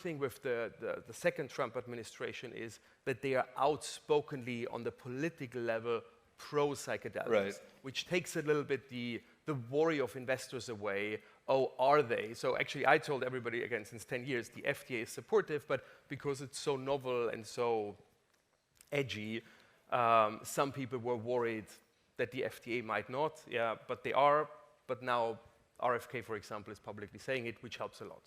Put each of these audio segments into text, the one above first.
thing with the second Trump administration is that they are outspokenly on the political level pro-psychedelics, Right. which takes a little bit the worry of investors away. Oh, are they? So actually, I told everybody, again, since 10 years, the FDA is supportive, but because it's so novel and so edgy, some people were worried that the FDA might not. Yeah, but they are. But now RFK, for example, is publicly saying it, which helps a lot.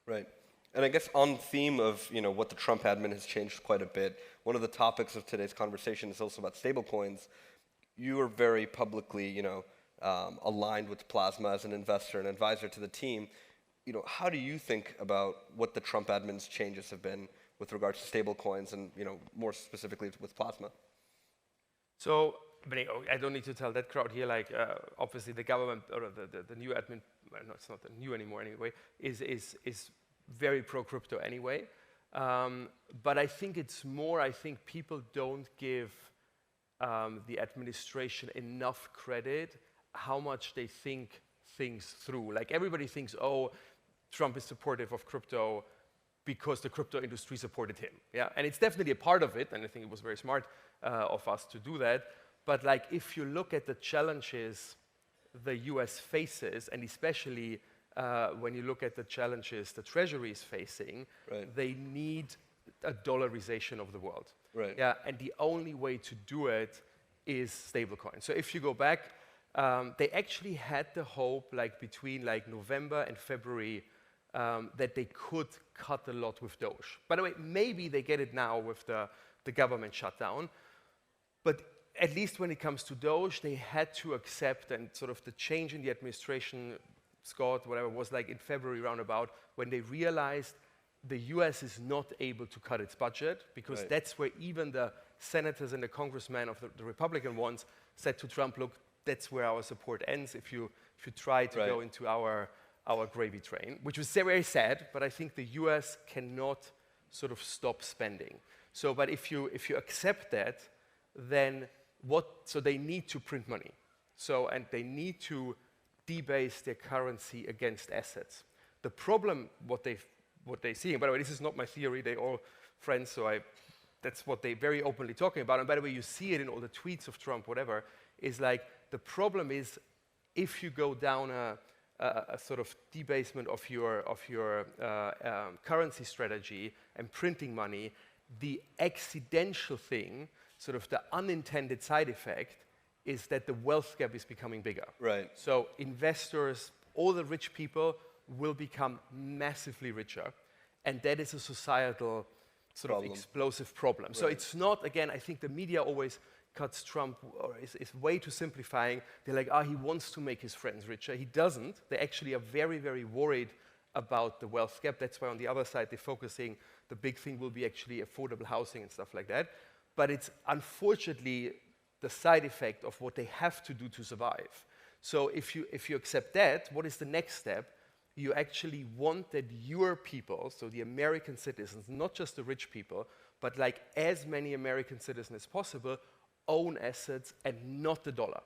Right. And I guess on theme of what the Trump admin has changed quite a bit, one of the topics of today's conversation is also about stablecoins. You are very publicly, aligned with Plasma as an investor and advisor to the team. How do you think about what the Trump admin's changes have been with regards to stablecoins and, more specifically with Plasma? So, I don't need to tell that crowd here, obviously the government, or the new admin, well, no, it's not new anymore anyway, is very pro-crypto anyway. But I think it's more, people don't give the administration enough credit how much they think things through. Like everybody thinks, oh, Trump is supportive of crypto because the crypto industry supported him. Yeah, and it's definitely a part of it, and I think it was very smart of us to do that. But if you look at the challenges the US faces, and especially when you look at the challenges the Treasury is facing, right. They need a dollarization of the world. Right. Yeah, and the only way to do it is stablecoin. So if you go back, they actually had the hope, between November and February, that they could cut a lot with Doge. By the way, maybe they get it now with the government shutdown, but at least when it comes to Doge, they had to accept, and sort of the change in the administration, Scott, whatever, was in February roundabout, when they realized the US is not able to cut its budget, because right. That's where even the senators and the congressmen of the Republican ones said to Trump, look, that's where our support ends if you try to right. go into our gravy train, which was very sad, but I think the US cannot sort of stop spending. So, but if you accept that, then so they need to print money. So, and they need to debase their currency against assets. The problem, what they see, and by the way, this is not my theory, they're all friends, so that's what they're very openly talking about. And by the way, you see it in all the tweets of Trump, whatever, is the problem is if you go down a sort of debasement of your currency strategy and printing money, the accidental thing, sort of the unintended side effect, is that the wealth gap is becoming bigger. Right. So investors, all the rich people, will become massively richer, and that is a societal sort of explosive problem. Right. So it's not, again, I think the media always cuts Trump, or is way too simplifying. They're like, he wants to make his friends richer. He doesn't. They actually are very, very worried about the wealth gap. That's why on the other side they're focusing, the big thing will be actually affordable housing and stuff like that. But it's unfortunately the side effect of what they have to do to survive. So if you accept that, what is the next step? You actually want that your people, so the American citizens, not just the rich people, but as many American citizens as possible, own assets and not the dollar.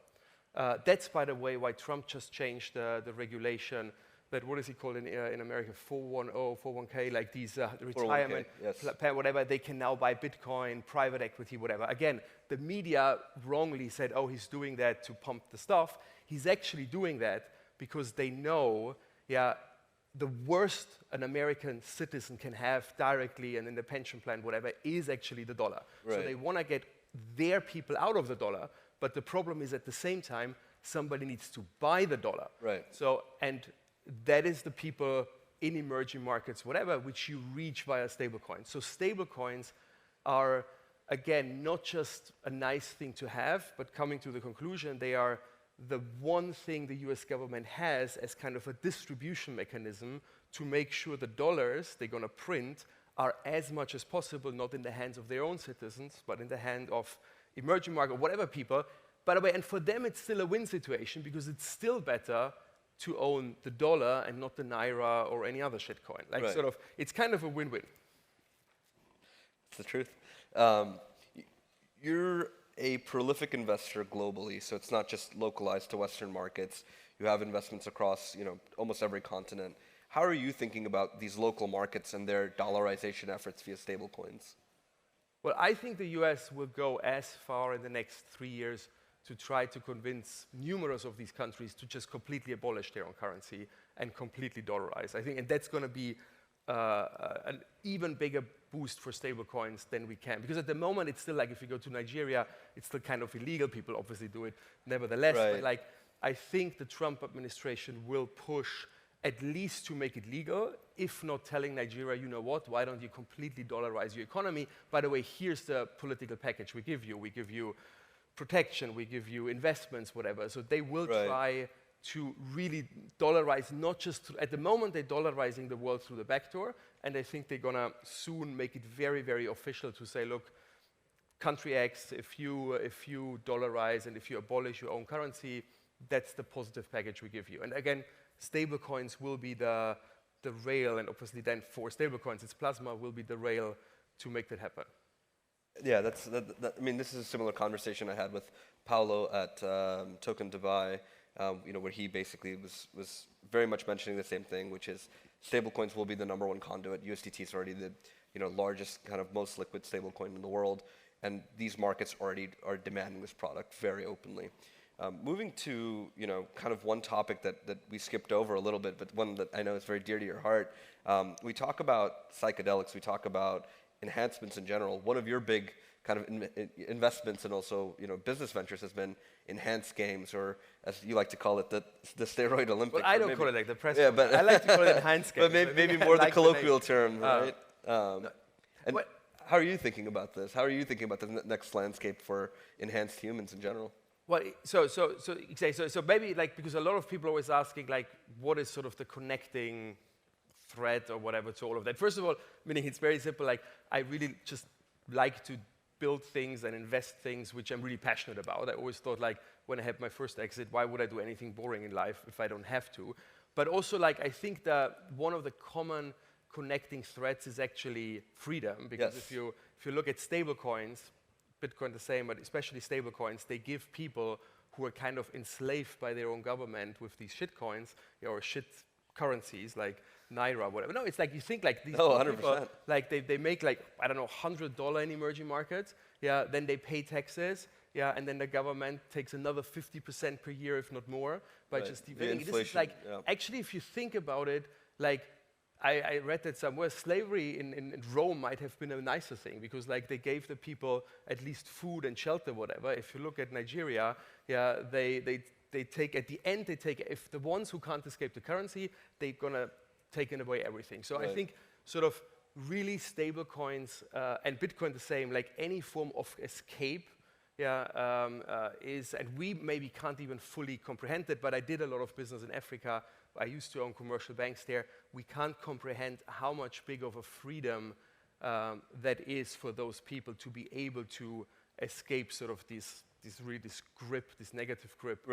That's, by the way, why Trump just changed the regulation that, what is it called in America, 410, 401k, these retirement, 401k, yes. Plan, whatever, they can now buy Bitcoin, private equity, whatever. Again, the media wrongly said, he's doing that to pump the stuff. He's actually doing that because they know, the worst an American citizen can have directly and in the pension plan, whatever, is actually the dollar. Right. So they want to get their people out of the dollar, but the problem is at the same time, somebody needs to buy the dollar. Right. So, and that is the people in emerging markets, whatever, which you reach via stablecoins. So stablecoins are, again, not just a nice thing to have, but coming to the conclusion, they are the one thing the US government has as kind of a distribution mechanism to make sure the dollars they're going to print are as much as possible not in the hands of their own citizens, but in the hand of emerging market, whatever people. By the way, and for them it's still a win situation because it's still better to own the dollar and not the naira or any other shitcoin. Right. Sort of, it's kind of a win-win. It's the truth. You're a prolific investor globally, so it's not just localized to Western markets. You have investments across, almost every continent. How are you thinking about these local markets and their dollarization efforts via stablecoins? Well, I think the US will go as far in the next 3 years to try to convince numerous of these countries to just completely abolish their own currency and completely dollarize. I think, and that's going to be an even bigger boost for stablecoins than we can. Because at the moment, it's still like if you go to Nigeria, it's still kind of illegal. People obviously do it nevertheless. Right. But like, I think the Trump administration will push at least to make it legal, if not telling Nigeria, you know what, why don't you completely dollarize your economy? By the way, here's the political package we give you. We give you protection, we give you investments, whatever. So they will try to really dollarize, not just, at the moment they're dollarizing the world through the back door, and I think they're gonna soon make it very, very official to say, look, country X, if you dollarize and if you abolish your own currency, that's the positive package we give you. And again, stablecoins will be the rail, and obviously then for stablecoins, it's plasma will be the rail to make that happen. Yeah, I mean, this is a similar conversation I had with Paolo at Token Dubai, where he basically was very much mentioning the same thing, which is stablecoins will be the #1 conduit. USDT is already the largest, kind of most liquid stablecoin in the world, and these markets already are demanding this product very openly. Moving to kind of one topic that we skipped over a little bit, but one that I know is very dear to your heart. We talk about psychedelics, we talk about enhancements in general. One of your big kind of investments and also business ventures has been enhanced games, or as you like to call it, the steroid Olympics. Well, I don't call it like the press. Yeah, but I like to call it enhanced games. But maybe more the colloquial term, right? And how are you thinking about this? How are you thinking about the next landscape for enhanced humans in general? Well, so maybe like, because a lot of people are always asking like, what is sort of the connecting thread or whatever to all of that? First of all, meaning it's very simple. Like, I really just like to build things and invest things which I'm really passionate about. I always thought like, when I had my first exit, why would I do anything boring in life if I don't have to? But also like, I think that one of the common connecting threads is actually freedom. Because if you look at stablecoins, Bitcoin the same, but especially stablecoins, they give people who are kind of enslaved by their own government with these shit coins or shit currencies like Naira, whatever. No, it's like you think like these people, like they make like, I don't know, $100 in emerging markets, then they pay taxes, and then the government takes another 50% per year, if not more, by just devaluing. This is like, actually, if you think about it, like, I read that somewhere slavery in Rome might have been a nicer thing, because like they gave the people at least food and shelter, whatever. If you look at Nigeria, they take, at the end, if the ones who can't escape the currency, they're gonna take away everything. So I think sort of really stable coins and Bitcoin the same, like any form of escape is, and we maybe can't even fully comprehend it, but I did a lot of business in Africa. I used to own commercial banks there. We can't comprehend how much big of a freedom that is for those people to be able to escape sort of this grip, this negative grip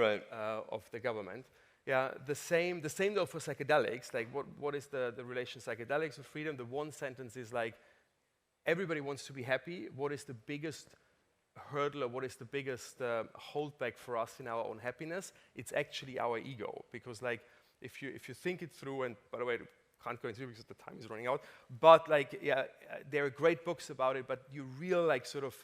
of the government. The same though for psychedelics. Like what is the relation psychedelics with freedom? The one sentence is like, everybody wants to be happy. What is the biggest hurdle, or what is the biggest holdback for us in our own happiness? It's actually our ego, because like, if you think it through, and by the way, can't go into it because the time is running out, but like, there are great books about it, but your real like sort of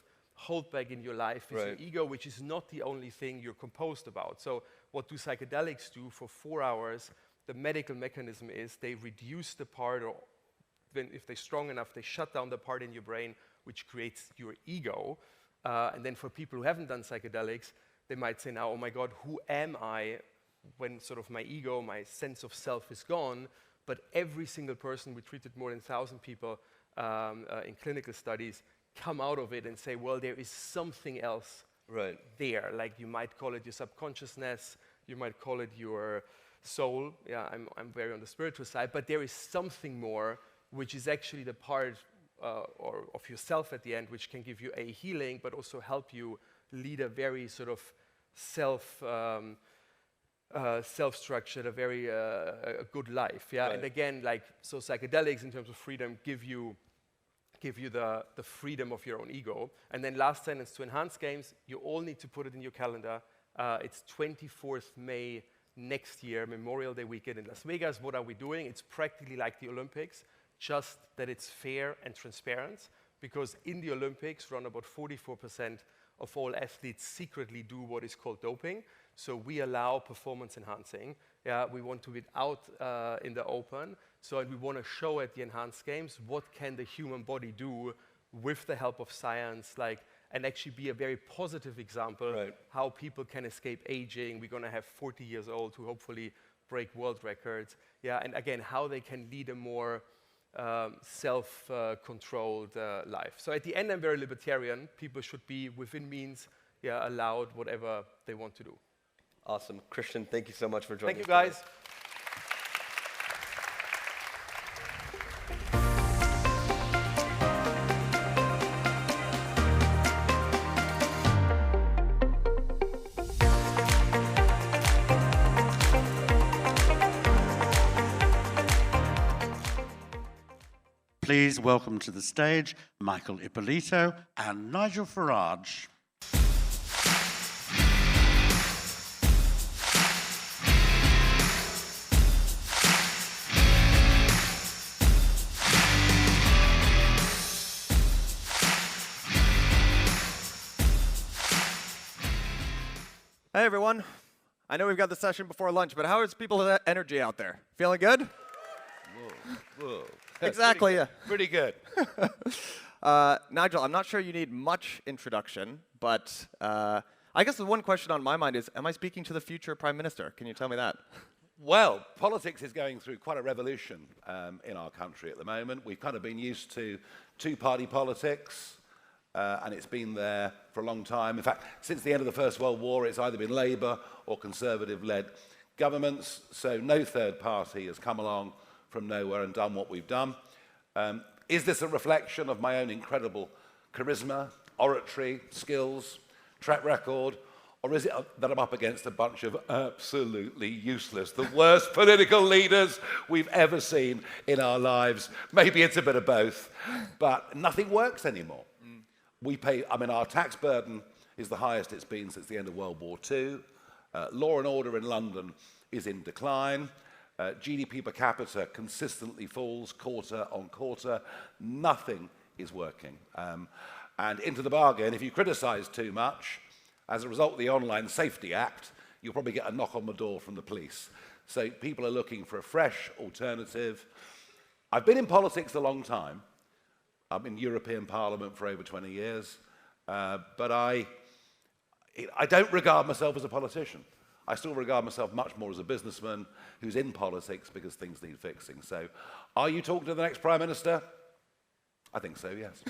holdback in your life is your ego, which is not the only thing you're composed about. So what do psychedelics do for 4 hours? The medical mechanism is they reduce the part, or then if they're strong enough, they shut down the part in your brain which creates your ego. And then for people who haven't done psychedelics, they might say now, oh my God, who am I? When sort of my ego, my sense of self is gone. But every single person, we treated more than 1,000 people in clinical studies, come out of it and say, well, there is something else there. Like you might call it your subconsciousness, you might call it your soul. I'm very on the spiritual side, but there is something more, which is actually the part or of yourself at the end, which can give you a healing, but also help you lead a very sort of self-structured, a very a good life, And again, like, so psychedelics in terms of freedom give you the freedom of your own ego. And then last sentence, to enhance games, you all need to put it in your calendar. It's 24th May next year, Memorial Day weekend in Las Vegas. What are we doing? It's practically like the Olympics, just that it's fair and transparent, because in the Olympics, around about 44% of all athletes secretly do what is called doping. So we allow performance enhancing. Yeah, we want to be out in the open. So we want to show at the enhanced games what can the human body do with the help of science, and actually be a very positive example how people can escape aging. We're going to have 40 years old who hopefully break world records. Yeah, and again, how they can lead a more self-controlled life. So at the end, I'm very libertarian. People should be within means, allowed whatever they want to do. Awesome. Christian, thank you so much for joining us. Thank you, guys. Please welcome to the stage Michael Ippolito and Nigel Farage. Hey everyone. I know we've got the session before lunch, but how is people's energy out there? Feeling good? Whoa. Exactly, yeah. Pretty good. Nigel, I'm not sure you need much introduction, but I guess the one question on my mind is, am I speaking to the future Prime Minister? Can you tell me that? Well, politics is going through quite a revolution in our country at the moment. We've kind of been used to two-party politics, and it's been there for a long time. In fact, since the end of the First World War, it's either been Labour or Conservative-led governments, so no third party has come along from nowhere and done what we've done. Is this a reflection of my own incredible charisma, oratory, skills, track record, or is it that I'm up against a bunch of absolutely useless, the worst political leaders we've ever seen in our lives? Maybe it's a bit of both, but nothing works anymore. Our tax burden is the highest it's been since the end of World War II. Law and order in London is in decline. GDP per capita consistently falls quarter on quarter. Nothing is working. And into the bargain, if you criticize too much, as a result of the Online Safety Act, you'll probably get a knock on the door from the police. So people are looking for a fresh alternative. I've been in politics a long time. I'm in European Parliament for over 20 years. But I don't regard myself as a politician. I still regard myself much more as a businessman who's in politics because things need fixing. So, are you talking to the next Prime Minister? I think so, yes.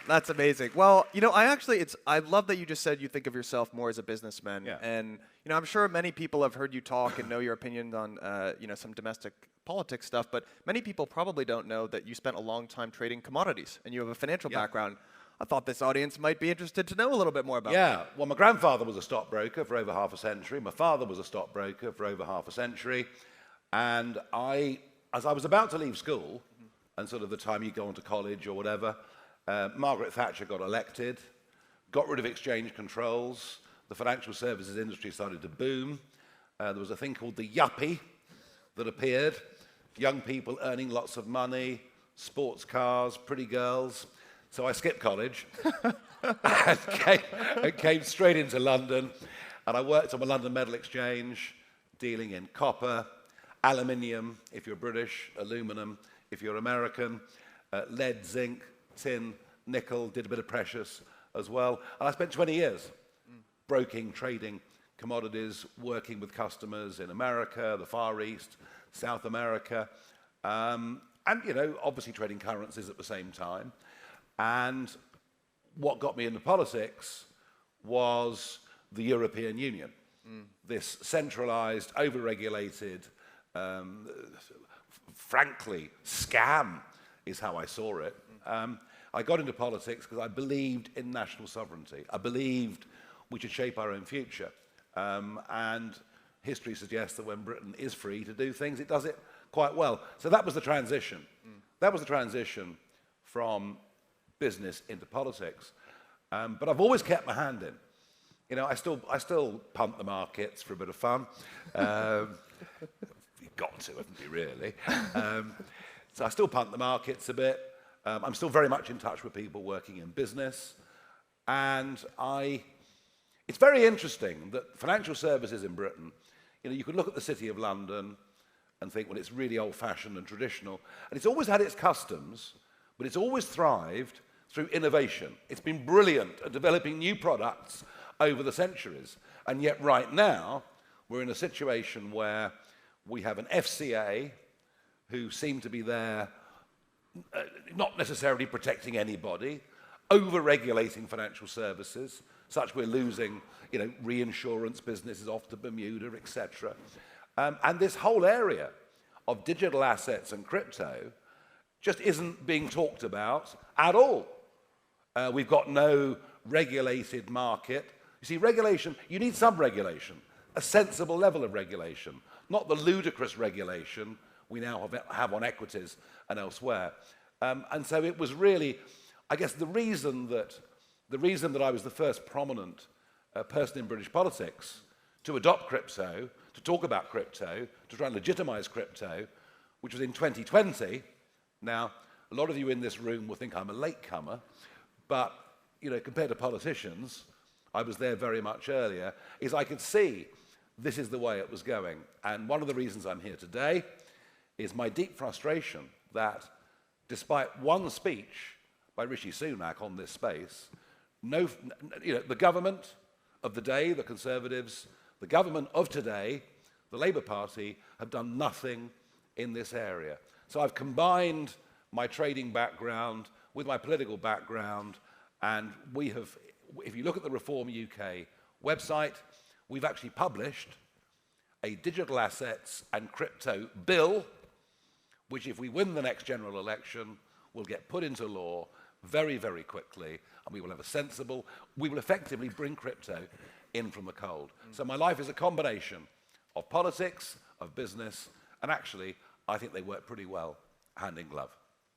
That's amazing. Well, I love that you just said you think of yourself more as a businessman. Yeah. And, I'm sure many people have heard you talk and know your opinions on, some domestic politics stuff, but many people probably don't know that you spent a long time trading commodities and you have a financial background. I thought this audience might be interested to know a little bit more about that. Well, my grandfather was a stockbroker for over half a century. My father was a stockbroker for over half a century. And as I was about to leave school, and sort of the time you go on to college or whatever, Margaret Thatcher got elected, got rid of exchange controls, the financial services industry started to boom. There was a thing called the yuppie that appeared, young people earning lots of money, sports cars, pretty girls. So I skipped college and came straight into London, and I worked on the London Metal Exchange, dealing in copper, aluminium, if you're British, aluminum, if you're American, lead, zinc, tin, nickel, did a bit of precious as well. And I spent 20 years broking, trading commodities, working with customers in America, the Far East, South America, and, obviously trading currencies at the same time. And what got me into politics was the European Union, this centralized, over-regulated, frankly, scam is how I saw it. I got into politics because I believed in national sovereignty. I believed we should shape our own future. And history suggests that when Britain is free to do things, it does it quite well. So that was the transition. That was the transition from business into politics. But I've always kept my hand in. You know, I still punt the markets for a bit of fun. You've got to, haven't you, really? So I still punt the markets a bit. I'm still very much in touch with people working in business. And it's very interesting that financial services in Britain, you know, you can look at the City of London and think, well, it's really old-fashioned and traditional. And it's always had its customs, but it's always thrived through innovation. It's been brilliant at developing new products over the centuries. And yet right now, we're in a situation where we have an FCA who seem to be there not necessarily protecting anybody, over-regulating financial services, such we're losing, you know, reinsurance businesses off to Bermuda, etc. And this whole area of digital assets and crypto just isn't being talked about at all. We've got no regulated market. You see, regulation, you need some regulation, a sensible level of regulation, not the ludicrous regulation we now have on equities and elsewhere. And so it was really, I guess, the reason that I was the first prominent person in British politics to adopt crypto, to talk about crypto, to try and legitimize crypto, which was in 2020. Now, a lot of you in this room will think I'm a latecomer, but, you know, compared to politicians, I was there very much earlier, is I could see this is the way it was going. And one of the reasons I'm here today is my deep frustration that despite one speech by Rishi Sunak on this space, the government of the day, the Conservatives, the government of today, the Labour Party, have done nothing in this area. So I've combined my trading background with my political background, and we have, if you look at the Reform UK website, we've actually published a digital assets and crypto bill, which if we win the next general election, will get put into law very, very quickly, and we will have a sensible, we will effectively bring crypto in from the cold. So my life is a combination of politics, of business, and actually, I think they work pretty well hand in glove.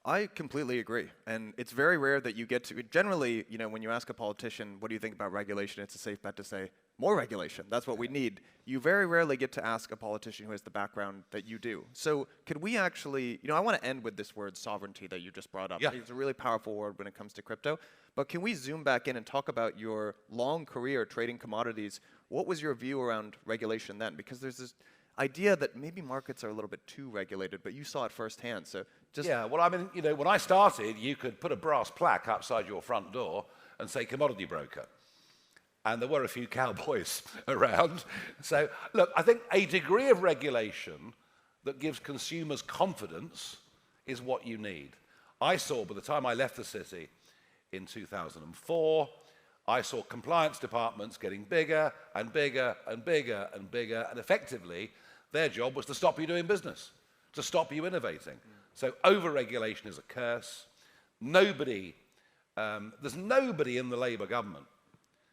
I completely agree. And it's very rare that you get to, generally, you know, when you ask a politician, what do you think about regulation? It's a safe bet to say, more regulation. That's what we need. You very rarely get to ask a politician who has the background that you do. So could we actually, you know, I want to end with this word sovereignty that you just brought up. Yeah. It's a really powerful word when it comes to crypto. But can we zoom back in and talk about your long career trading commodities? What was your view around regulation then? Because there's this idea that maybe markets are a little bit too regulated, but you saw it firsthand. So just yeah, well, I mean, you know, when I started, you could put a brass plaque outside your front door and say commodity broker. And there were a few cowboys around. So, look, I think a degree of regulation that gives consumers confidence is what you need. I saw, by the time I left the city in 2004, I saw compliance departments getting bigger and bigger and bigger and bigger, and effectively, their job was to stop you doing business, to stop you innovating. So over-regulation is a curse. Nobody, there's nobody in the Labour government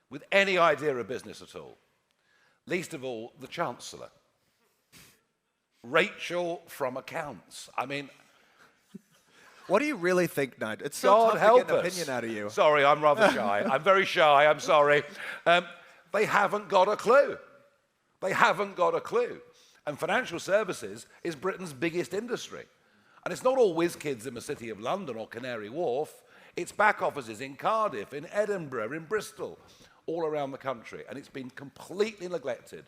with any idea of business at all. Least of all, the Chancellor. Rachel from accounts. I mean, what do you really think, Nigel? It's so God tough help to get an us. opinion out of you. Sorry, I'm rather shy. I'm very shy, I'm sorry. They haven't got a clue. They haven't got a clue. And financial services is Britain's biggest industry. And it's not all whiz kids in the City of London or Canary Wharf. It's back offices in Cardiff, in Edinburgh, in Bristol, all around the country. And it's been completely neglected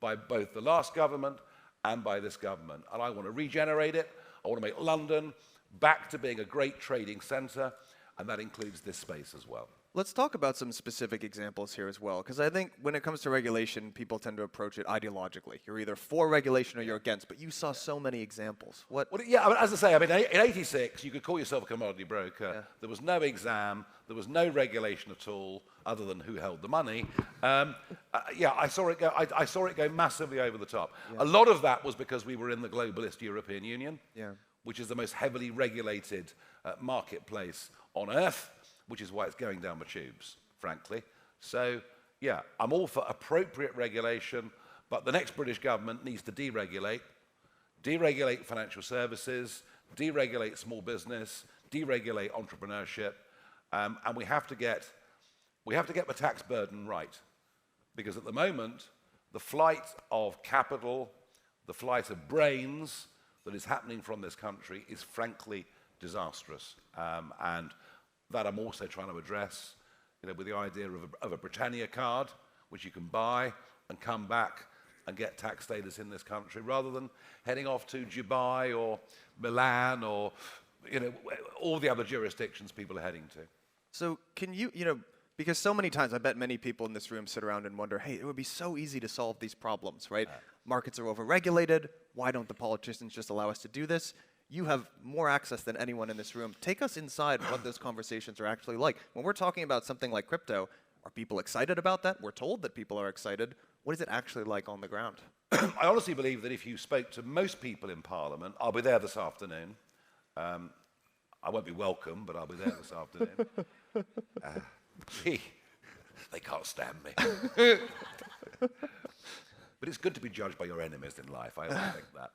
by both the last government and by this government. And I want to regenerate it. I want to make London back to being a great trading centre, and that includes this space as well. Let's talk about some specific examples here as well, because I think when it comes to regulation, people tend to approach it ideologically. You're either for regulation or you're against, but you saw so many examples. What? Well, yeah, I mean, as I say, I mean, in '86, you could call yourself a commodity broker. Yeah. There was no exam. There was no regulation at all, other than who held the money. Yeah, I saw it go. I saw it go massively over the top. Yeah. A lot of that was because we were in the globalist European Union, which is the most heavily regulated marketplace on earth, which is why it's going down the tubes, frankly. So, yeah, I'm all for appropriate regulation, but the next British government needs to deregulate financial services, deregulate small business, deregulate entrepreneurship, and we have to get the tax burden right. Because at the moment, the flight of capital, the flight of brains that is happening from this country is frankly disastrous. And that I'm also trying to address, with the idea of a Britannia card, which you can buy and come back and get tax status in this country, rather than heading off to Dubai or Milan or all the other jurisdictions people are heading to. So can you, because so many times I bet many people in this room sit around and wonder, hey, it would be so easy to solve these problems, right? Markets are overregulated. Why don't the politicians just allow us to do this? You have more access than anyone in this room. Take us inside what those conversations are actually like. When we're talking about something like crypto, are people excited about that? We're told that people are excited. What is it actually like on the ground? I honestly believe that if you spoke to most people in Parliament, I'll be there this afternoon. I won't be welcome, but I'll be there this afternoon. They can't stand me. But it's good to be judged by your enemies in life. I always think that.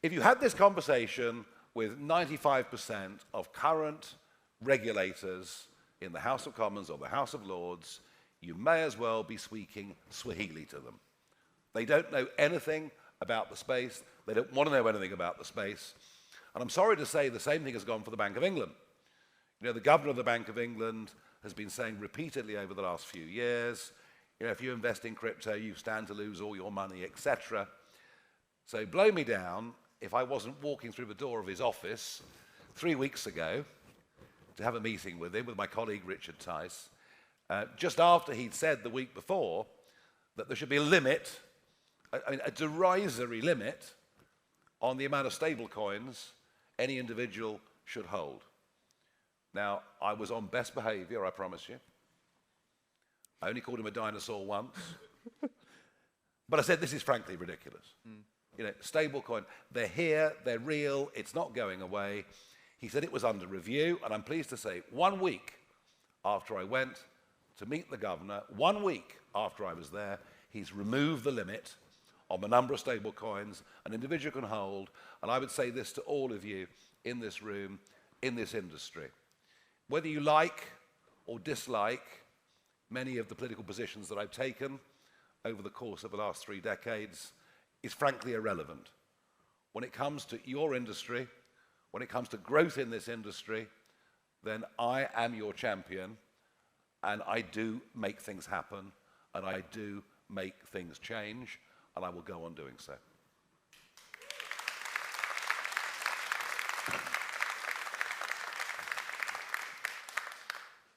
If you had this conversation with 95% of current regulators in the House of Commons or the House of Lords, you may as well be speaking Swahili to them. They don't know anything about the space. They don't want to know anything about the space. And I'm sorry to say the same thing has gone for the Bank of England. The governor of the Bank of England has been saying repeatedly over the last few years, if you invest in crypto, you stand to lose all your money, etc. So blow me down if I wasn't walking through the door of his office 3 weeks ago to have a meeting with him, with my colleague Richard Tice, just after he'd said the week before that there should be a limit, a derisory limit on the amount of stable coins any individual should hold. Now, I was on best behavior, I promise you. I only called him a dinosaur once. But I said, this is frankly ridiculous. Stable coin, they're here, they're real, it's not going away. He said it was under review, and I'm pleased to say 1 week after I went to meet the governor, 1 week after I was there, he's removed the limit on the number of stable coins an individual can hold. And I would say this to all of you in this room, in this industry. Whether you like or dislike many of the political positions that I've taken over the course of the last 3 decades is frankly irrelevant. When it comes to your industry, when it comes to growth in this industry, then I am your champion, and I do make things happen, and I do make things change, and I will go on doing so.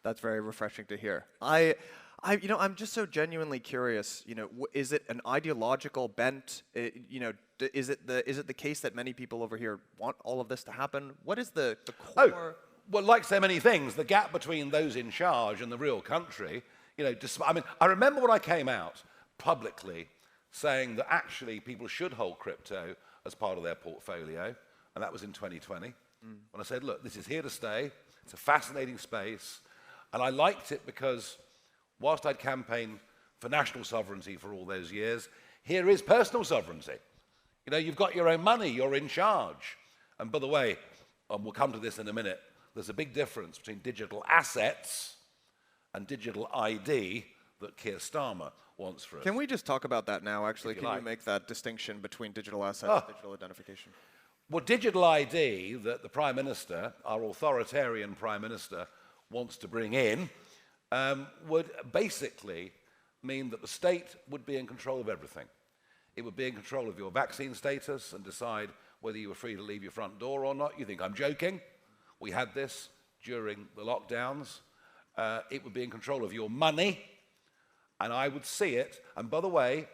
That's very refreshing to hear. I'm just so genuinely curious. Is it an ideological bent? Is it the case that many people over here want all of this to happen? What is the core? Well, like so many things, the gap between those in charge and the real country. I remember when I came out publicly saying that actually people should hold crypto as part of their portfolio, and that was in 2020. When I said, look, this is here to stay. It's a fascinating space. And I liked it because whilst I'd campaigned for national sovereignty for all those years, here is personal sovereignty. You've got your own money, you're in charge. And by the way, we'll come to this in a minute, there's a big difference between digital assets and digital ID that Keir Starmer wants for us. Can we just talk about that now, actually? Can you make that distinction between digital assets and digital identification? Well, digital ID that the Prime Minister, our authoritarian Prime Minister, wants to bring in would basically mean that the state would be in control of everything. It would be in control of your vaccine status and decide whether you were free to leave your front door or not. You think I'm joking? We had this during the lockdowns. It would be in control of your money, and I would see it. And by the way,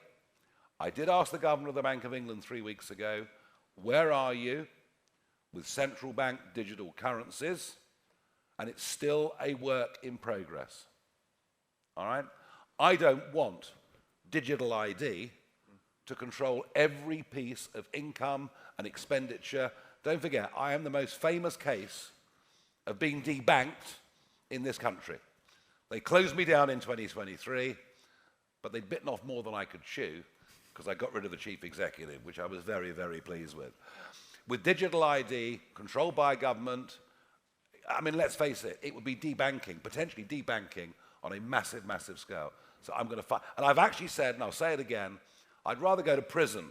I did ask the Governor of the Bank of England 3 weeks ago, where are you with central bank digital currencies? And it's still a work in progress. All right? I don't want digital ID to control every piece of income and expenditure. Don't forget, I am the most famous case of being debanked in this country. They closed me down in 2023, but they'd bitten off more than I could chew because I got rid of the chief executive, which I was very, very pleased with. With digital ID, controlled by government, let's face it, it would be debanking, potentially debanking on a massive, massive scale. So I'm going to fight. And I've actually said, and I'll say it again, I'd rather go to prison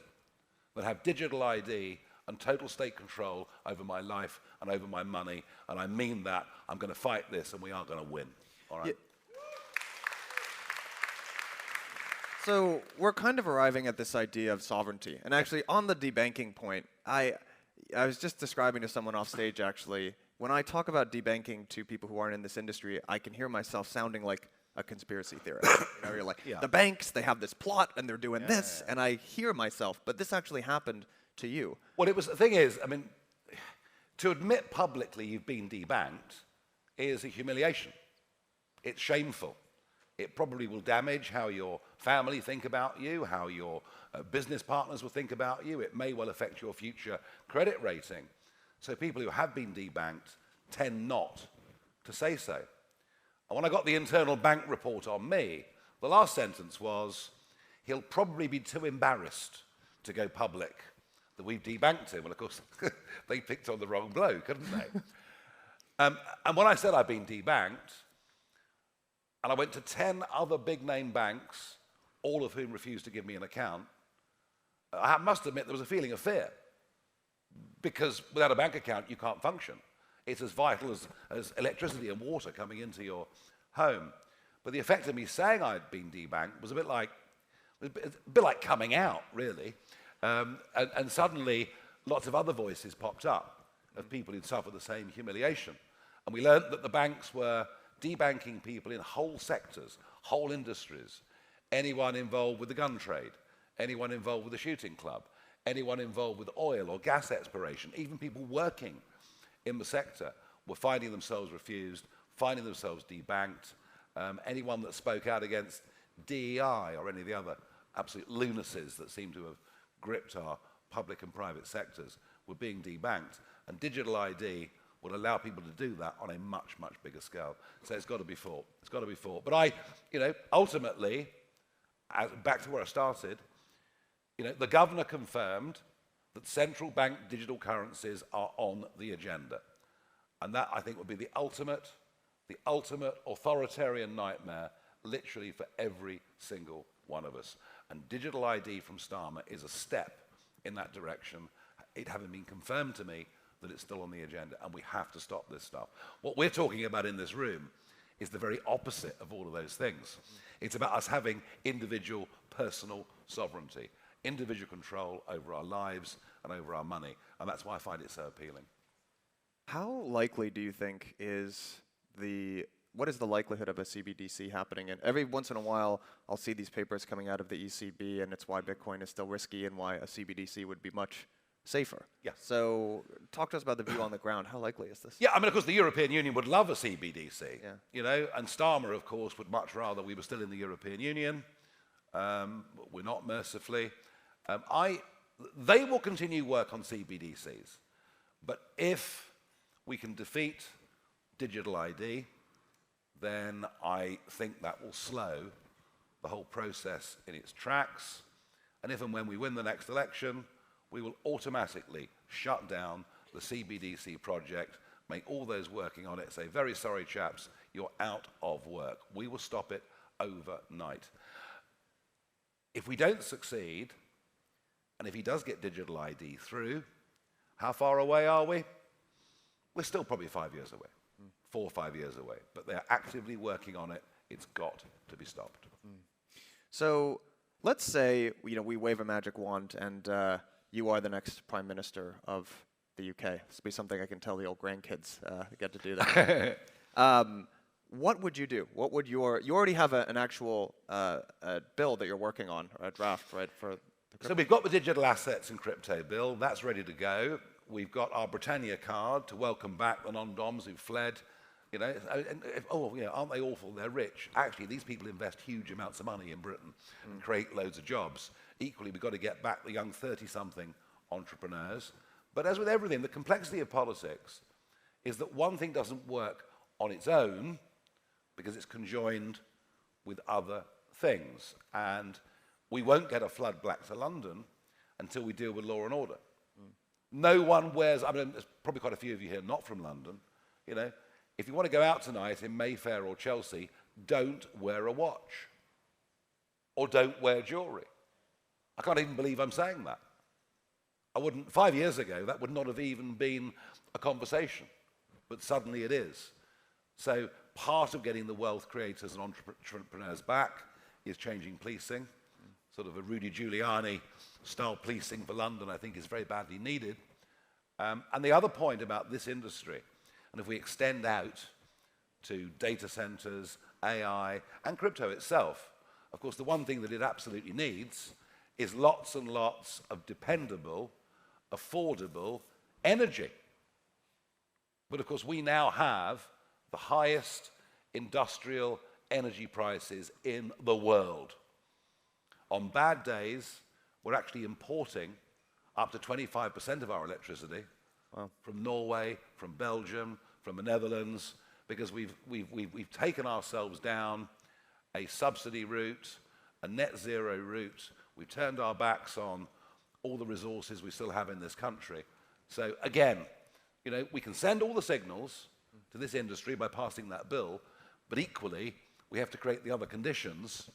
than have digital ID and total state control over my life and over my money. And I mean that. I'm going to fight this, and we are going to win. All right? Yeah. So we're kind of arriving at this idea of sovereignty. And actually, on the debanking point, I was just describing to someone off stage, actually, when I talk about debanking to people who aren't in this industry, I can hear myself sounding like a conspiracy theorist. You know, you're like, the banks, they have this plot, and they're doing this, and I hear myself, but this actually happened to you. Well, the thing is, I mean, to admit publicly you've been debanked is a humiliation. It's shameful. It probably will damage how your family think about you, how your business partners will think about you. It may well affect your future credit rating. So people who have been debanked tend not to say so. And when I got the internal bank report on me, the last sentence was, he'll probably be too embarrassed to go public that we've debanked him. Well, of course, they picked on the wrong bloke, hadn't they? And when I said I've been debanked, and I went to 10 other big-name banks, all of whom refused to give me an account, I must admit there was a feeling of fear. Because without a bank account, you can't function. It's as vital as electricity and water coming into your home. But the effect of me saying I'd been debanked was a bit like coming out, really. And suddenly, lots of other voices popped up of people who'd suffered the same humiliation. And we learned that the banks were debanking people in whole sectors, whole industries, anyone involved with the gun trade, anyone involved with the shooting club, anyone involved with oil or gas exploration, even people working in the sector were finding themselves refused, finding themselves debanked. Anyone that spoke out against DEI or any of the other absolute lunacies that seem to have gripped our public and private sectors were being debanked. And digital ID will allow people to do that on a much, much bigger scale. So it's got to be fought. It's got to be fought. But ultimately, back to where I started, the governor confirmed that central bank digital currencies are on the agenda. And that, I think, would be the ultimate authoritarian nightmare, literally for every single one of us. And digital ID from Starmer is a step in that direction, it having been confirmed to me that it's still on the agenda, and we have to stop this stuff. What we're talking about in this room is the very opposite of all of those things. It's about us having individual personal sovereignty, individual control over our lives and over our money, and that's why I find it so appealing. How likely do you think what is the likelihood of a CBDC happening? And every once in a while, I'll see these papers coming out of the ECB, and it's why Bitcoin is still risky and why a CBDC would be much safer. Yeah. So talk to us about the view on the ground. How likely is this? Yeah, I mean, of course, the European Union would love a CBDC, and Starmer, of course, would much rather we were still in the European Union. We're not, mercifully. They will continue work on CBDCs, but if we can defeat digital ID, then I think that will slow the whole process in its tracks. And if and when we win the next election, we will automatically shut down the CBDC project, make all those working on it say, very sorry, chaps, you're out of work. We will stop it overnight. If we don't succeed, and if he does get digital ID through, how far away are we? We're still probably 5 years away, 4 or 5 years away, but they're actively working on it. It's got to be stopped. So let's say we wave a magic wand and you are the next Prime Minister of the UK. This will be something I can tell the old grandkids get to do that. What would you do? What would you already have an actual bill that you're working on, or a draft, right? So we've got the digital assets and crypto bill. That's ready to go. We've got our Britannia card to welcome back the non-doms who fled. Aren't they awful? They're rich. Actually, these people invest huge amounts of money in Britain and create loads of jobs. Equally, we've got to get back the young 30-something entrepreneurs. But as with everything, the complexity of politics is that one thing doesn't work on its own because it's conjoined with other things. And we won't get a flood back to London until we deal with law and order. No one wears, there's probably quite a few of you here not from London. If you want to go out tonight in Mayfair or Chelsea, don't wear a watch. or don't wear jewelry. I can't even believe I'm saying that. 5 years ago, that would not have even been a conversation, but suddenly it is. So part of getting the wealth creators and entrepreneurs back is changing policing. Sort of a Rudy Giuliani style policing for London, I think, is very badly needed. And the other point about this industry, and if we extend out to data centers, AI, and crypto itself, of course, the one thing that it absolutely needs is lots and lots of dependable, affordable energy. But of course, we now have the highest industrial energy prices in the world. On bad days, we're actually importing up to 25% of our electricity from Norway, from Belgium, from the Netherlands, because we've taken ourselves down a subsidy route, a net zero route. We've turned our backs on all the resources we still have in this country. So again, you know, we can send all the signals to this industry by passing that bill, but equally, we have to create the other conditions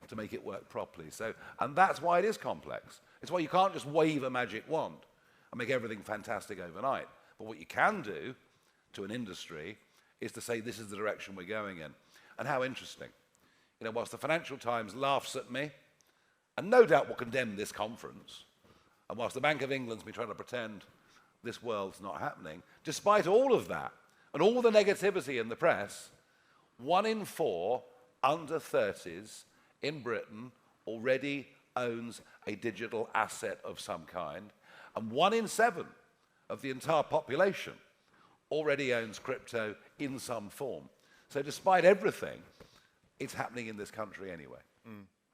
to make it work properly. So, and that's why it is complex. It's why you can't just wave a magic wand and make everything fantastic overnight. But what you can do to an industry is to say, this is the direction we're going in. And how interesting. You know, whilst the Financial Times laughs at me, and no doubt will condemn this conference, and whilst the Bank of England's been trying to pretend this world's not happening, despite all of that, and all the negativity in the press, 1 in 4 under 30s in Britain already owns a digital asset of some kind, and 1 in 7 of the entire population already owns crypto in some form. So despite everything, it's happening in this country anyway.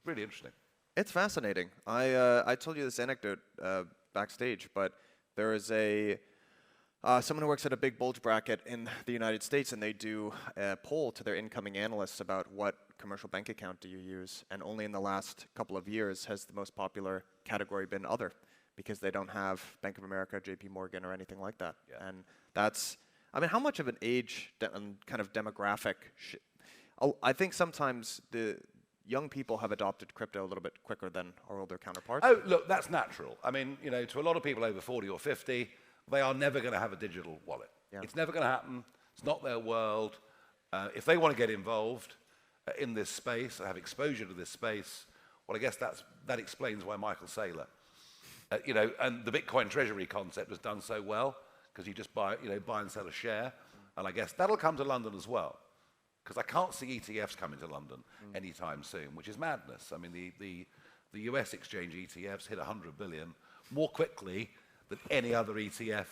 Really interesting. It's fascinating. I told you this anecdote backstage, but there is someone who works at a big bulge bracket in the United States, and they do a poll to their incoming analysts about what commercial bank account do you use, and only in the last couple of years has the most popular category been other, because they don't have Bank of America, JP Morgan, or anything like that. Yeah. And that's, I mean, how much of an age kind of demographic, I think sometimes the young people have adopted crypto a little bit quicker than our older counterparts. Oh, look, that's natural. I mean, you know, to a lot of people over 40 or 50, they are never going to have a digital wallet. Yeah. It's never going to happen. It's not their world. If they want to get involved in this space, have exposure to this space, well, I guess that explains why Michael Saylor, you know, and the Bitcoin treasury concept was done so well, because you just buy and sell a share, and I guess that'll come to London as well, because I can't see ETFs coming to London anytime soon, which is madness. I mean, the US exchange ETFs hit 100 billion more quickly than any other ETF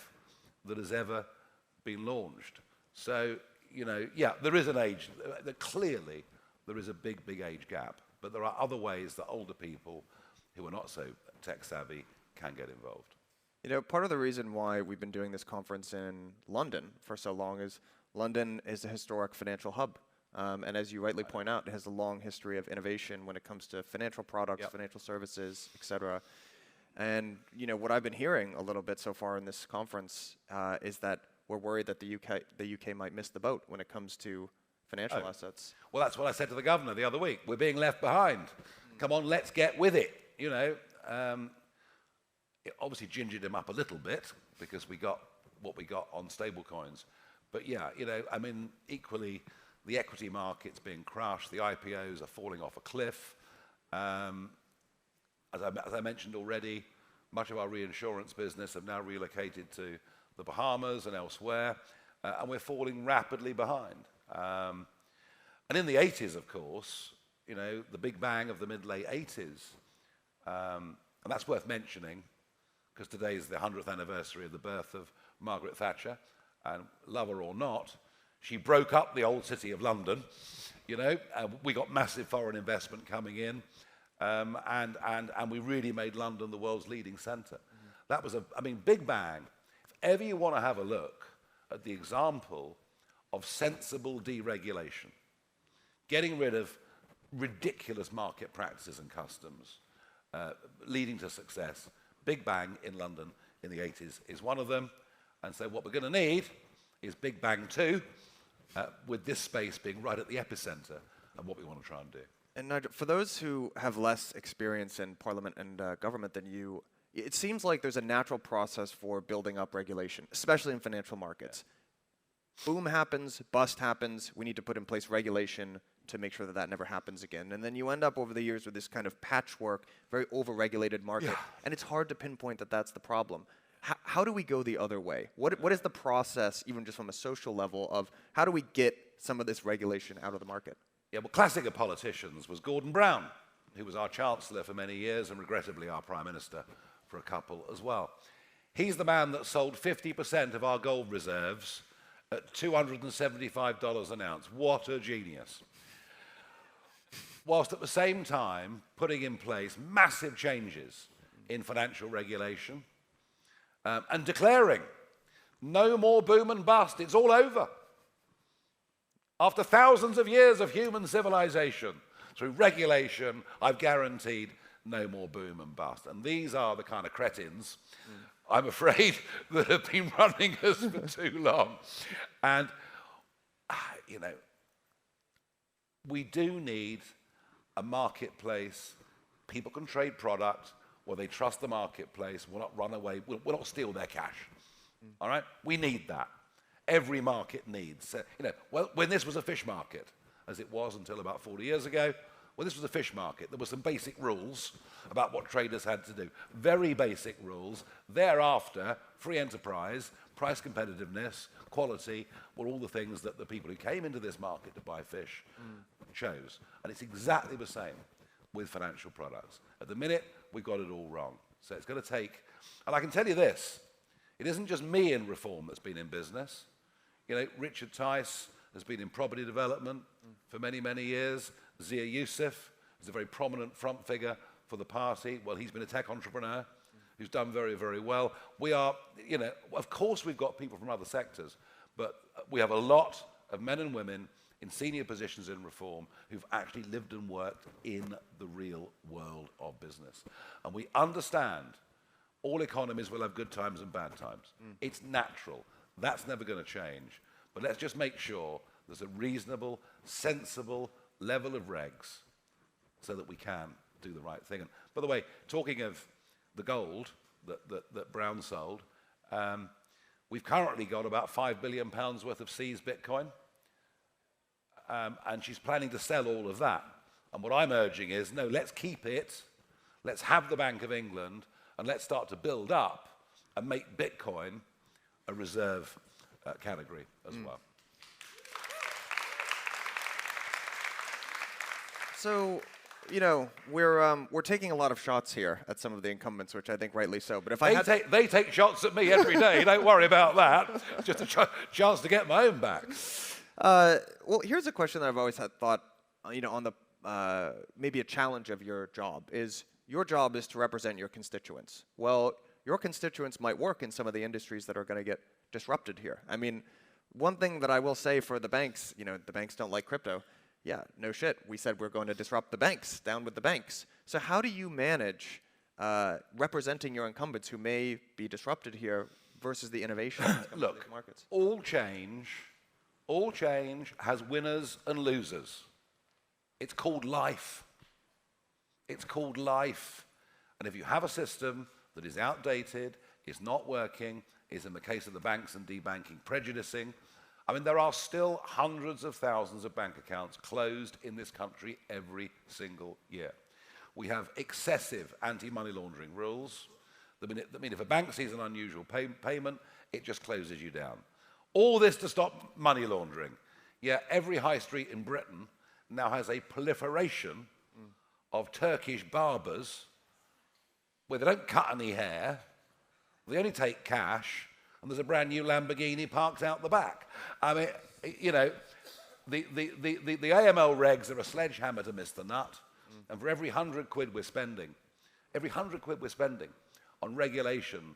that has ever been launched. So, you know, yeah, there is an age, clearly there is a big, big age gap, but there are other ways that older people who are not so tech savvy can get involved. You know, part of the reason why we've been doing this conference in London for so long is London is a historic financial hub. And as you rightly point out, it has a long history of innovation when it comes to financial products, financial services, et cetera. And you know, what I've been hearing a little bit so far in this conference is that we're worried that the UK might miss the boat when it comes to financial assets. Well, that's what I said to the governor the other week. We're being left behind. Come on, let's get with it. You know, it obviously gingered him up a little bit because we got what we got on stablecoins. But yeah, you know, I mean, equally, the equity market's being crushed. The IPOs are falling off a cliff. As I mentioned already, much of our reinsurance business have now relocated to the Bahamas and elsewhere, and we're falling rapidly behind. And in the 80s, of course, you know, the big bang of the mid-late 80s, and that's worth mentioning because today is the 100th anniversary of the birth of Margaret Thatcher, and love her or not, she broke up the old city of London, you know, we got massive foreign investment coming in, and we really made London the world's leading centre. That was big bang. If ever you want to have a look at the example of sensible deregulation, getting rid of ridiculous market practices and customs, leading to success, Big Bang in London in the 80s is one of them. And so what we're going to need is Big Bang 2, with this space being right at the epicenter of what we want to try and do. And Nigel, for those who have less experience in parliament and government than you, it seems like there's a natural process for building up regulation, especially in financial markets. Boom happens, bust happens, we need to put in place regulation to make sure that that never happens again. And then you end up over the years with this kind of patchwork, very over-regulated market, and it's hard to pinpoint that that's the problem. How do we go the other way? What is the process, even just from a social level, of how do we get some of this regulation out of the market? Yeah, well, classic of politicians was Gordon Brown, who was our Chancellor for many years and regrettably our Prime Minister for a couple as well. He's the man that sold 50% of our gold reserves at $275 an ounce. What a genius. Whilst at the same time putting in place massive changes in financial regulation and declaring no more boom and bust, it's all over. After thousands of years of human civilization, through regulation, I've guaranteed no more boom and bust. And these are the kind of cretins, I'm afraid, that have been running us for too long. And, you know, we do need a marketplace. People can trade product where they trust the marketplace, will not run away, will not steal their cash. All right? We need that. Every market needs. You know, well, when this was a fish market, as it was until about 40 years ago, when this was a fish market, there were some basic rules about what traders had to do. Very basic rules. Thereafter, free enterprise, price competitiveness, quality, were all the things that the people who came into this market to buy fish chose. And it's exactly the same with financial products. At the minute, we've got it all wrong. So it's going to take, and I can tell you this, it isn't just me in reform that's been in business. You know, Richard Tice has been in property development for many, many years. Zia Youssef is a very prominent front figure for the party. Well, he's been a tech entrepreneur who's done very, very well. We are, you know, of course we've got people from other sectors, but we have a lot of men and women in senior positions in reform who've actually lived and worked in the real world of business. And we understand all economies will have good times and bad times. It's natural. That's never going to change. But let's just make sure there's a reasonable, sensible level of regs so that we can do the right thing. And by the way, talking of the gold that Brown sold, we've currently got about £5 billion worth of seized Bitcoin. And she's planning to sell all of that. And what I'm urging is, no, let's keep it. Let's have the Bank of England, and let's start to build up and make Bitcoin a reserve category as well. So, you know, we're taking a lot of shots here at some of the incumbents, which I think rightly so. But if they take shots at me every day. Don't worry about that. It's just a chance to get my own back. Well, here's a question that I've always had thought, you know, on the maybe a challenge of your job is your job is to represent your constituents. Well, your constituents might work in some of the industries that are going to get disrupted here. I mean, one thing that I will say for the banks, you know, the banks don't like crypto. Yeah, no shit. We said we're going to disrupt the banks. Down with the banks. So how do you manage representing your incumbents who may be disrupted here versus the innovation that's coming to these markets? All change has winners and losers. It's called life. It's called life. And if you have a system that is outdated, is not working, is in the case of the banks and debanking prejudicing, I mean, there are still hundreds of thousands of bank accounts closed in this country every single year. We have excessive anti-money laundering rules that mean if a bank sees an unusual payment, it just closes you down. All this to stop money laundering. Yet every high street in Britain now has a proliferation of Turkish barbers where they don't cut any hair, they only take cash, and there's a brand new Lamborghini parked out the back. I mean, you know, the AML regs are a sledgehammer to miss the nut, and for every 100 quid we're spending, on regulation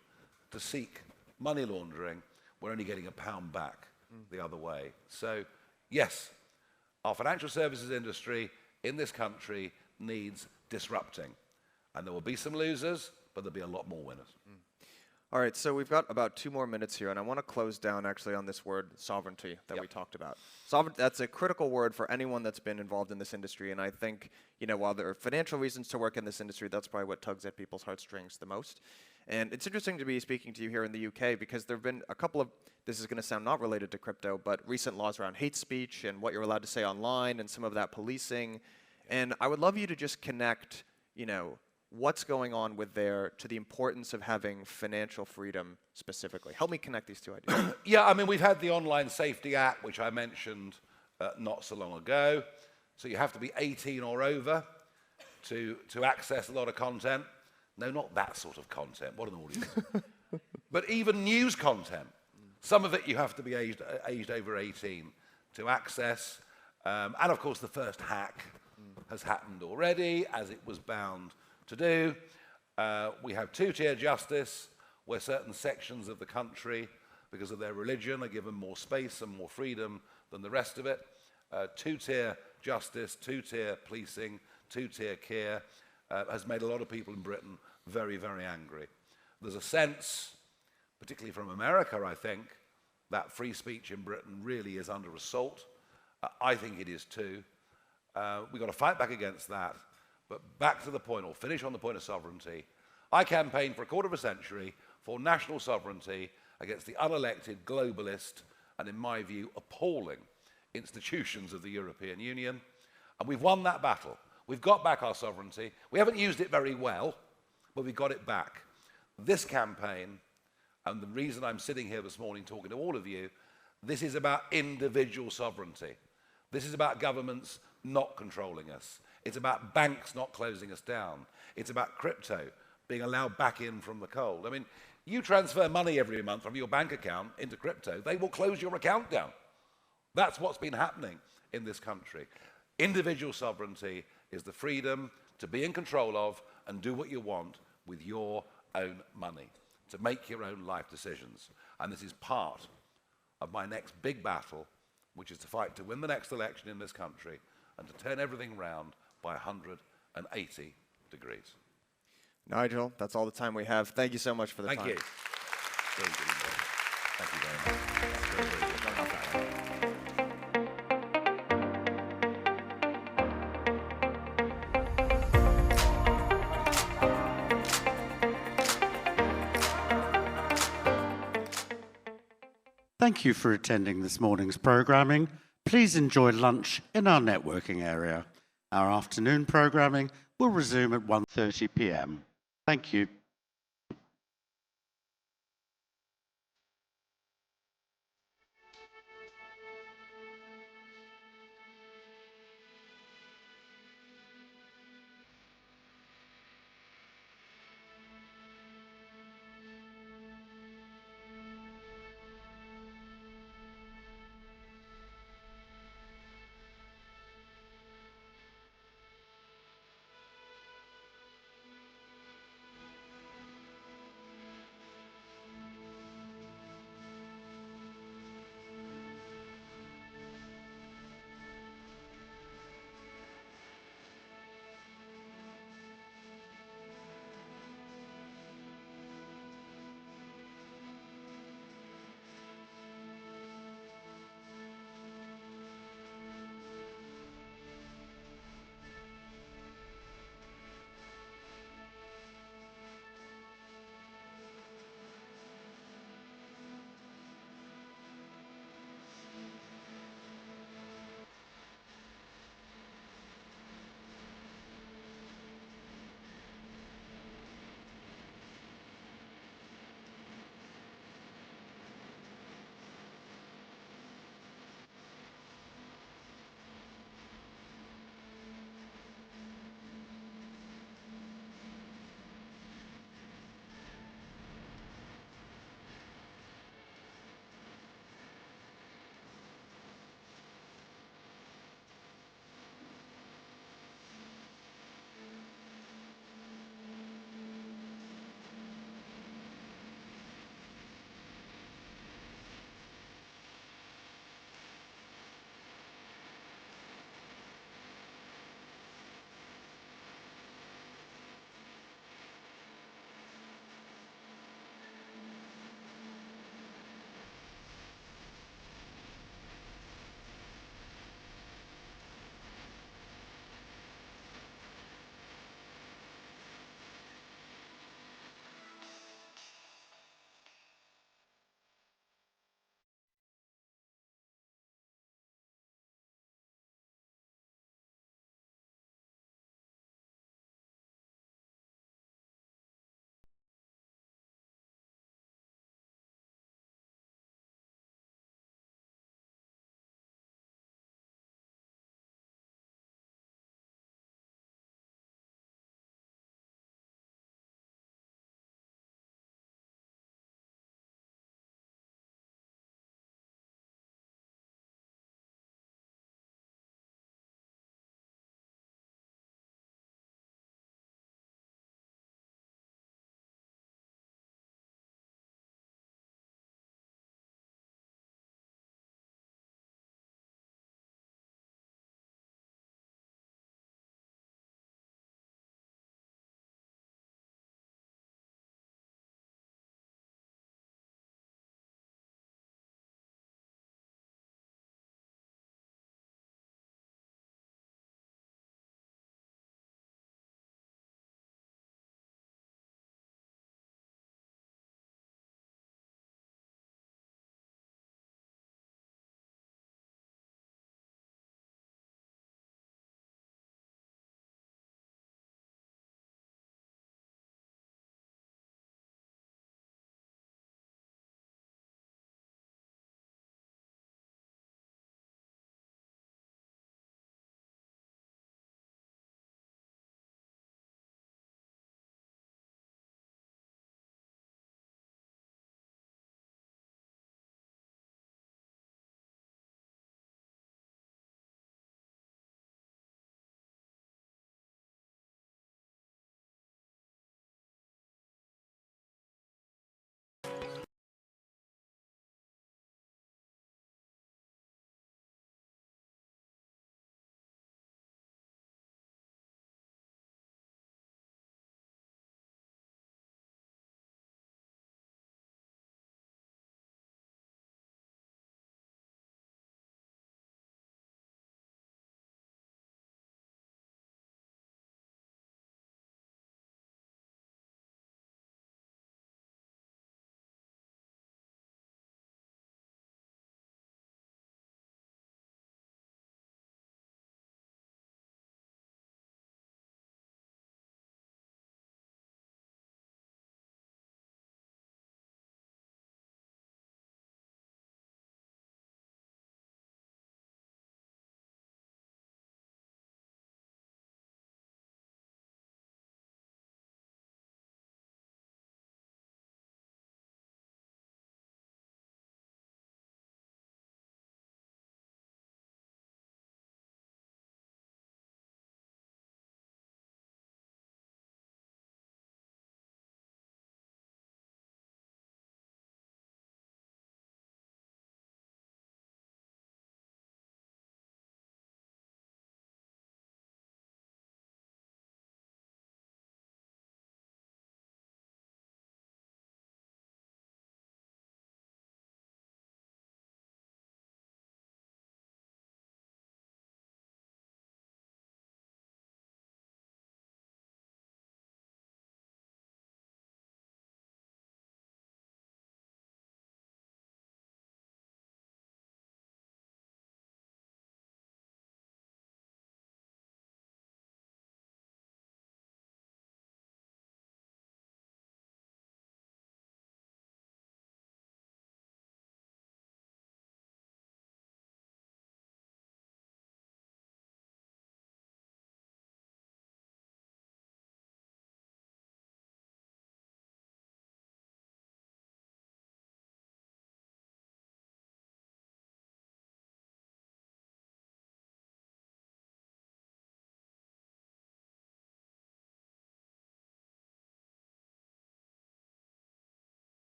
to seek money laundering, we're only getting £1 back the other way. So, yes, our financial services industry in this country needs disrupting. And there will be some losers, but there'll be a lot more winners. All right, so we've got about 2 more minutes here, and I want to close down actually on this word sovereignty that we talked about. That's a critical word for anyone that's been involved in this industry, and I think, while there are financial reasons to work in this industry, that's probably what tugs at people's heartstrings the most. And it's interesting to be speaking to you here in the UK because there have been a couple of, this is going to sound not related to crypto, but recent laws around hate speech and what you're allowed to say online and some of that policing. And I would love you to just connect, what's going on with there to the importance of having financial freedom specifically. Help me connect these two ideas. Yeah, I mean, we've had the Online Safety Act, which I mentioned not so long ago. So you have to be 18 or over to access a lot of content. No, not that sort of content. What an audience. But even news content. Some of it you have to be aged over 18 to access. And of course, the first hack has happened already, as it was bound to do. We have two-tier justice, where certain sections of the country, because of their religion, are given more space and more freedom than the rest of it. Two-tier justice, two-tier policing, two-tier care has made a lot of people in Britain very, very angry. There's a sense, particularly from America, I think, that free speech in Britain really is under assault. I think it is too. We've got to fight back against that. But back to the point, or finish on the point of sovereignty, I campaigned for a quarter of a century for national sovereignty against the unelected, globalist, and in my view, appalling institutions of the European Union. And we've won that battle. We've got back our sovereignty. We haven't used it very well, but we got it back. This campaign, and the reason I'm sitting here this morning talking to all of you, this is about individual sovereignty. This is about governments not controlling us. It's about banks not closing us down. It's about crypto being allowed back in from the cold. I mean, you transfer money every month from your bank account into crypto, they will close your account down. That's what's been happening in this country. Individual sovereignty is the freedom to be in control of and do what you want with your own money, to make your own life decisions. And this is part of my next big battle, which is to fight to win the next election in this country and to turn everything round by 180 degrees. Nigel, that's all the time we have. Thank you so much for the time. Thank you. Very good indeed. Thank you very much. Very, very good. Thank you for attending this morning's programming. Please enjoy lunch in our networking area. Our afternoon programming will resume at 1:30 p.m. Thank you.